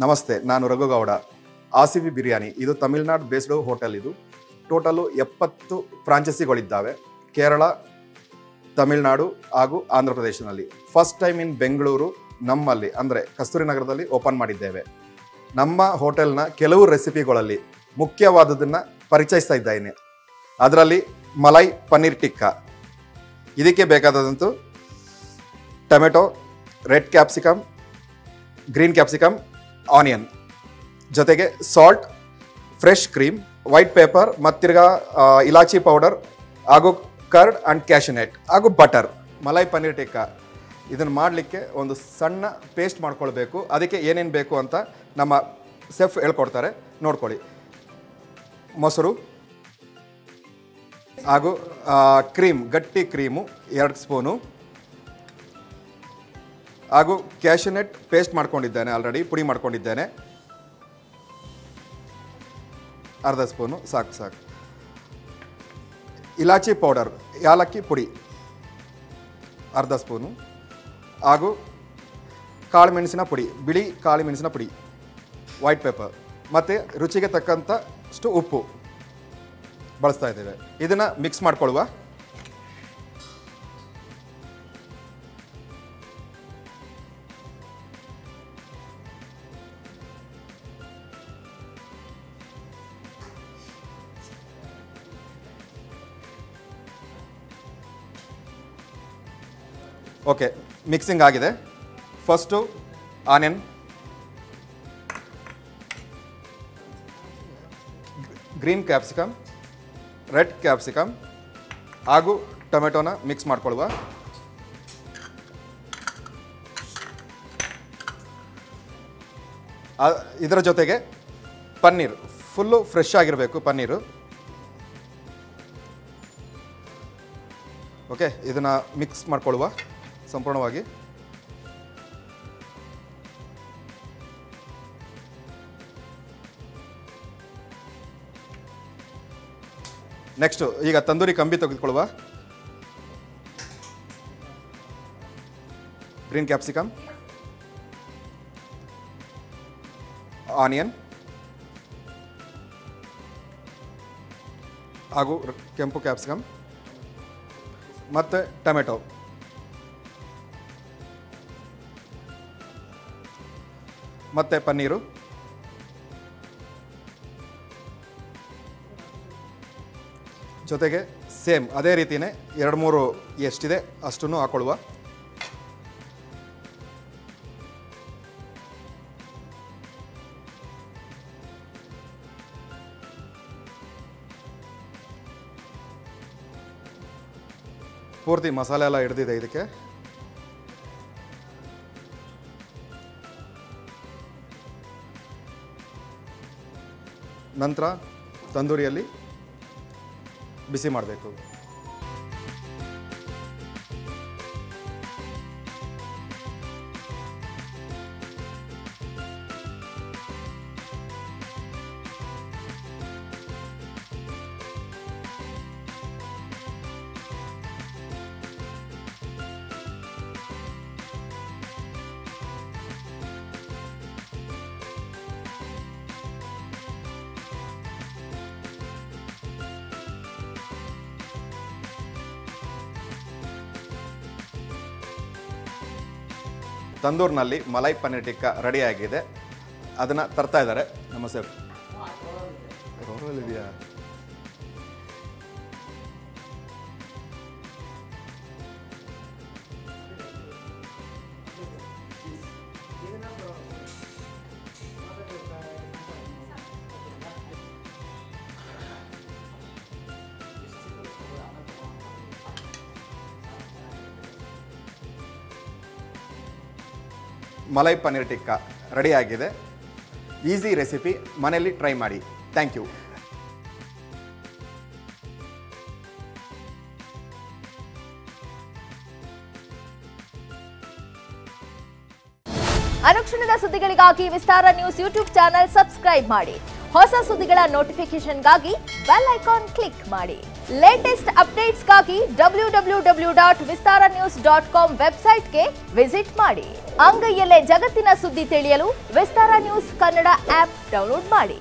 ನಮಸ್ತೆ, ನಾನು ರಘುಗೌಡ. ಆಸಿಫಿ ಬಿರಿಯಾನಿ ಇದು ತಮಿಳ್ನಾಡು ಬೇಸ್ಡ್ ಹೋಟೆಲ್. ಇದು ಟೋಟಲು 70 ಫ್ರಾಂಚೈಸಿಗಳಿದ್ದಾವೆ ಕೇರಳ, ತಮಿಳ್ನಾಡು ಹಾಗೂ ಆಂಧ್ರ ಪ್ರದೇಶದಲ್ಲಿ. ಫಸ್ಟ್ ಟೈಮ್ ಇನ್ ಬೆಂಗಳೂರು ನಮ್ಮಲ್ಲಿ ಅಂದರೆ ಕಸ್ತೂರಿ ನಗರದಲ್ಲಿ ಓಪನ್ ಮಾಡಿದ್ದೇವೆ. ನಮ್ಮ ಹೋಟೆಲ್ನ ಕೆಲವು ರೆಸಿಪಿಗಳಲ್ಲಿ ಮುಖ್ಯವಾದದನ್ನು ಪರಿಚಯಿಸ್ತಾ ಇದ್ದೇನೆ. ಅದರಲ್ಲಿ ಮಲೈ ಪನ್ನೀರ್ ಟಿಕ್ಕಾ. ಇದಕ್ಕೆ ಬೇಕಾದಂತೂ tomato, red capsicum, green capsicum, onion, ಜೊತೆಗೆ salt, fresh cream, white pepper, ಮತ್ತಿರ್ಗಾ ಇಲಾಚಿ ಪೌಡರ್ ಹಾಗೂ ಕರ್ಡ್ ಆ್ಯಂಡ್ ಕ್ಯಾಶುನೆಟ್ ಹಾಗೂ ಬಟರ್. ಮಲೈ ಪನ್ನೀರ್ ಟಿಕ್ಕಾ ಇದನ್ನು ಮಾಡಲಿಕ್ಕೆ ಒಂದು ಸಣ್ಣ ಪೇಸ್ಟ್ ಮಾಡ್ಕೊಳ್ಬೇಕು. ಅದಕ್ಕೆ ಏನೇನು ಬೇಕು ಅಂತ ನಮ್ಮ ಸೆಫ್ ಹೇಳ್ಕೊಡ್ತಾರೆ, ನೋಡ್ಕೊಳ್ಳಿ. ಮೊಸರು ಹಾಗೂ ಕ್ರೀಮ್, ಗಟ್ಟಿ ಕ್ರೀಮು 2 ಸ್ಪೂನು, ಹಾಗೂ ಕ್ಯಾಶುನೆಟ್ ಪೇಸ್ಟ್ ಮಾಡ್ಕೊಂಡಿದ್ದೇನೆ, ಆಲ್ರೆಡಿ ಪುಡಿ ಮಾಡ್ಕೊಂಡಿದ್ದೇನೆ, ಅರ್ಧ ಸ್ಪೂನು ಸಾಕು. ಇಲಾಚಿ ಪೌಡರ್, ಯಾಲಕ್ಕಿ ಪುಡಿ ಅರ್ಧ ಸ್ಪೂನು, ಹಾಗೂ ಕಾಳು ಮೆಣಸಿನ ಪುಡಿ, ಬಿಳಿ ಕಾಳು ಮೆಣಸಿನ ಪುಡಿ, ವೈಟ್ ಪೇಪರ್, ಮತ್ತು ರುಚಿಗೆ ತಕ್ಕಂಥಷ್ಟು ಉಪ್ಪು ಬಳಸ್ತಾ ಇದ್ದೇವೆ. ಇದನ್ನು ಮಿಕ್ಸ್ ಮಾಡ್ಕೊಳ್ಳುವ. ಓಕೆ, ಮಿಕ್ಸಿಂಗ್ ಆಗಿದೆ. First onion, green capsicum, red capsicum ಹಾಗೂ ಟೊಮೆಟೊನ ಮಿಕ್ಸ್ ಮಾಡ್ಕೊಳ್ಳುವ. ಇದರ ಜೊತೆಗೆ ಪನ್ನೀರ್, ಫುಲ್ಲು ಫ್ರೆಶ್ ಆಗಿರಬೇಕು ಪನ್ನೀರು. ಓಕೆ, ಇದನ್ನು ಮಿಕ್ಸ್ ಮಾಡ್ಕೊಳ್ಳುವ ಸಂಪೂರ್ಣವಾಗಿ. ನೆಕ್ಸ್ಟು ಈಗ ತಂದೂರಿ ಕಂಬಿ ತೆಗೆದುಕೊಳ್ಳುವ. ಗ್ರೀನ್ ಕ್ಯಾಪ್ಸಿಕಮ್, ಆನಿಯನ್ ಹಾಗೂ ಕೆಂಪು ಕ್ಯಾಪ್ಸಿಕಮ್ ಮತ್ತು ಟೊಮೆಟೊ, ಮತ್ತು ಪನ್ನೀರು, ಜೊತೆಗೆ ಸೇಮ್ ಅದೇ ರೀತಿಯೇ 2-3 ಎಷ್ಟಿದೆ ಅಷ್ಟನ್ನು ಹಾಕೊಳ್ಳುವ. ಪೂರ್ತಿ ಮಸಾಲೆ ಎಲ್ಲ ಹಿಡಿದಿದೆ ಇದಕ್ಕೆ. ನಂತರ ತಂದೂರಿಯಲ್ಲಿ ಬಿಸಿ ಮಾಡಬೇಕು. ತಂದೂರಿನಲ್ಲಿ ಮಲೈ ಪನ್ನೀರ್ ಟಿಕ್ಕಾ ರೆಡಿಯಾಗಿದೆ. ಅದನ್ನು ತರ್ತಾ ಇದ್ದಾರೆ ನಮ್ಮ ಸೆಫ್. ಇದೆಯಾ? ಮಲೈ ಪನ್ನೀರ್ ಟಿಕ್ಕಾ ರೆಡಿಯಾಗಿದೆ. ಈಸಿ ರೆಸಿಪಿ, ಮನೆಯಲ್ಲಿ ಟ್ರೈ ಮಾಡಿ. Thank you. ಅನುಕ್ಷಣದ ಸುದ್ದಿಗಳಿಗಾಗಿ Vistara news YouTube channel subscribe ಮಾಡಿ. ಹೊಸ ಸುದ್ದಿಗಳ ನೋಟಿಫಿಕೇಶನ್ಗಾಗಿ ಬೆಲ್ ಐಕಾನ್ ಕ್ಲಿಕ್ ಮಾಡಿ. ಲೇಟೆಸ್ಟ್ ಅಪ್ಡೇಟ್ಸ್ಗಾಗಿ www.vistaranews.com ವೆಬ್ಸೈಟ್ಗೆ ವಿಸಿಟ್ ಮಾಡಿ. ಅಂಗೈಯಲ್ಲೇ ಜಗತ್ತಿನ ಸುದ್ದಿ ತಿಳಿಯಲು Vistara news Kannada app download ಮಾಡಿ.